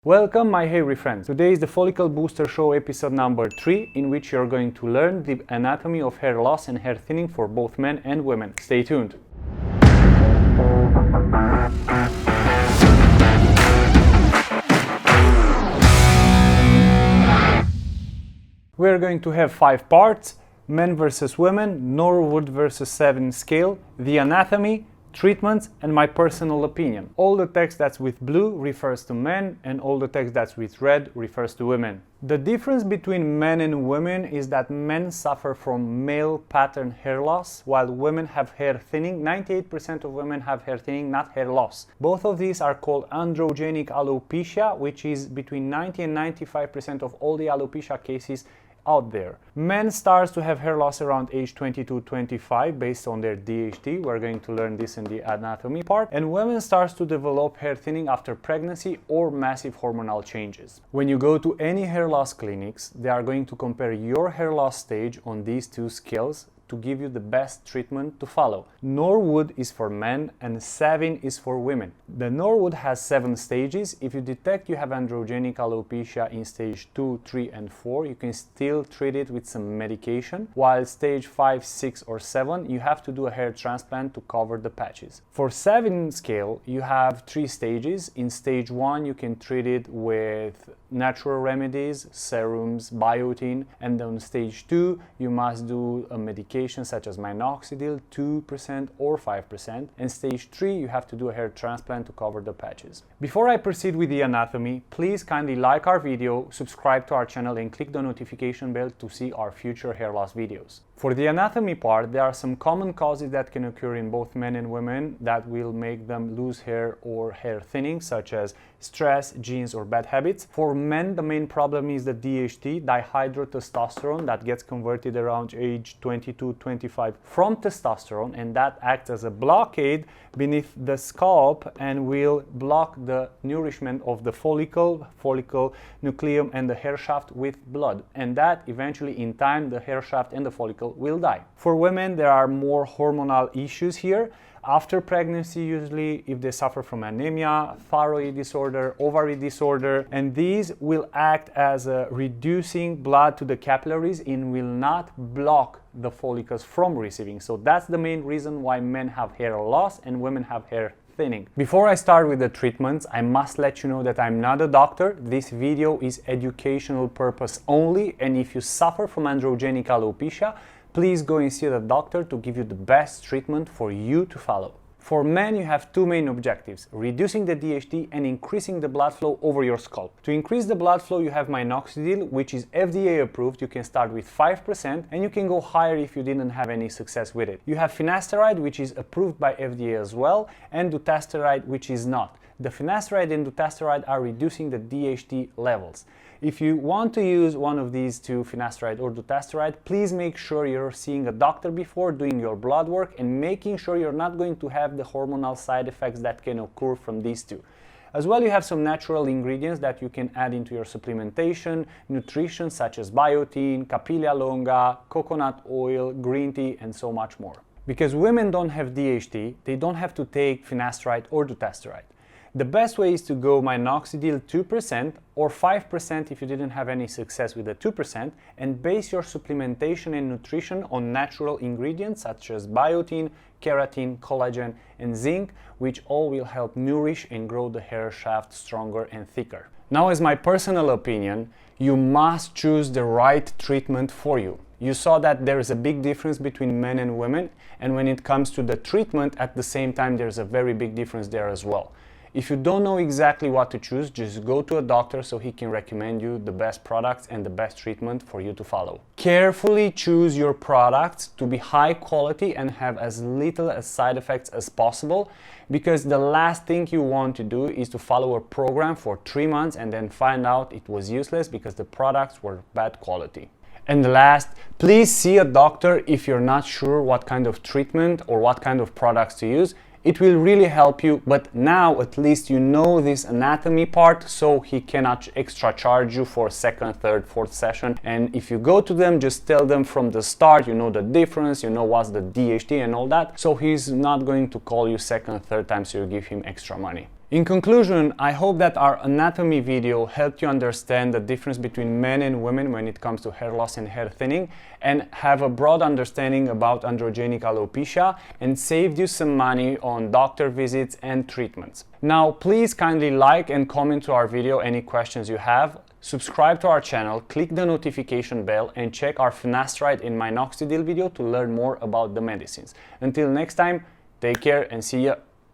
Welcome my hairy friends. Today is the Follicle Booster Show episode number 3, in which you're going to learn the anatomy of hair loss and hair thinning for both men and women. Stay tuned. We're going to have 5 parts: men versus women, Norwood versus Savin scale, the anatomy, treatments, and my personal opinion. All the text that's with blue refers to men, and all the text that's with red refers to women. The difference between men and women is that men suffer from male pattern hair loss, while women have hair thinning. 98% of women have hair thinning, not hair loss. Both of these are called androgenic alopecia, which is between 90 and 95% of all the alopecia cases out there. Men starts to have hair loss around age 22-25 based on their DHT. We're going to learn this in the anatomy part. And women starts to develop hair thinning after pregnancy or massive hormonal changes. When you go to any hair loss clinics, they are going to compare your hair loss stage on these two scales to give you the best treatment to follow. Norwood is for men and Savin is for women. The Norwood has 7 stages. If you detect you have androgenic alopecia in stage 2, 3 and 4, you can still treat it with some medication, while stage 5, 6 or 7 you have to do a hair transplant to cover the patches. For Savin scale you have 3 stages. In stage 1 you can treat it with natural remedies, serums, biotin, and on stage 2 you must do a medication such as Minoxidil 2% or 5%, and stage 3 you have to do a hair transplant to cover the patches. Before I proceed with the anatomy, please kindly like our video, subscribe to our channel and click the notification bell to see our future hair loss videos. For the anatomy part, there are some common causes that can occur in both men and women that will make them lose hair or hair thinning, such as stress, genes or bad habits. For men, the main problem is the DHT, dihydrotestosterone, that gets converted around age 22-25 from testosterone, and that acts as a blockade beneath the scalp and will block the nourishment of the follicle nucleum and the hair shaft with blood, and that eventually in time the hair shaft and the follicle will die. For women, there are more hormonal issues here. After pregnancy, usually, if they suffer from anemia, thyroid disorder, ovary disorder, and these will act as a reducing blood to the capillaries and will not block the follicles from receiving. So that's the main reason why men have hair loss and women have hair thinning. Before I start with the treatments, I must let you know that I'm not a doctor. This video is educational purpose only, and if you suffer from androgenic alopecia, please go and see the doctor to give you the best treatment for you to follow. For men, you have 2 main objectives: reducing the DHT and increasing the blood flow over your scalp. To increase the blood flow, you have Minoxidil, which is FDA approved. You can start with 5% and you can go higher if you didn't have any success with it. You have finasteride, which is approved by FDA as well, and dutasteride, which is not. The finasteride and dutasteride are reducing the DHT levels. If you want to use one of these two, finasteride or dutasteride, please make sure you're seeing a doctor before doing your blood work and making sure you're not going to have the hormonal side effects that can occur from these two. As well, you have some natural ingredients that you can add into your supplementation, nutrition such as biotin, capilla longa, coconut oil, green tea, and so much more. Because women don't have DHT, they don't have to take finasteride or dutasteride. The best way is to go Minoxidil 2% or 5% if you didn't have any success with the 2%, and base your supplementation and nutrition on natural ingredients such as biotin, keratin, collagen, and zinc, which all will help nourish and grow the hair shaft stronger and thicker. Now, as my personal opinion, you must choose the right treatment for you. You saw that there is a big difference between men and women, and when it comes to the treatment, at the same time, there's a very big difference there as well. If you don't know exactly what to choose, just go to a doctor so he can recommend you the best products and the best treatment for you to follow. Carefully choose your products to be high quality and have as little as side effects as possible, because the last thing you want to do is to follow a program for 3 months and then find out it was useless because the products were bad quality. And last, please see a doctor if you're not sure what kind of treatment or what kind of products to use. It will really help you, but now at least you know this anatomy part, so he cannot extra charge you for 2nd, 3rd, 4th session. And if you go to them, just tell them from the start, you know the difference, you know what's the DHT and all that, so he's not going to call you 2nd, 3rd time so you give him extra money. In conclusion, I hope that our anatomy video helped you understand the difference between men and women when it comes to hair loss and hair thinning, and have a broad understanding about androgenic alopecia, and saved you some money on doctor visits and treatments. Now, please kindly like and comment to our video any questions you have. Subscribe to our channel, click the notification bell, and check our finasteride and minoxidil video to learn more about the medicines. Until next time, take care and see ya!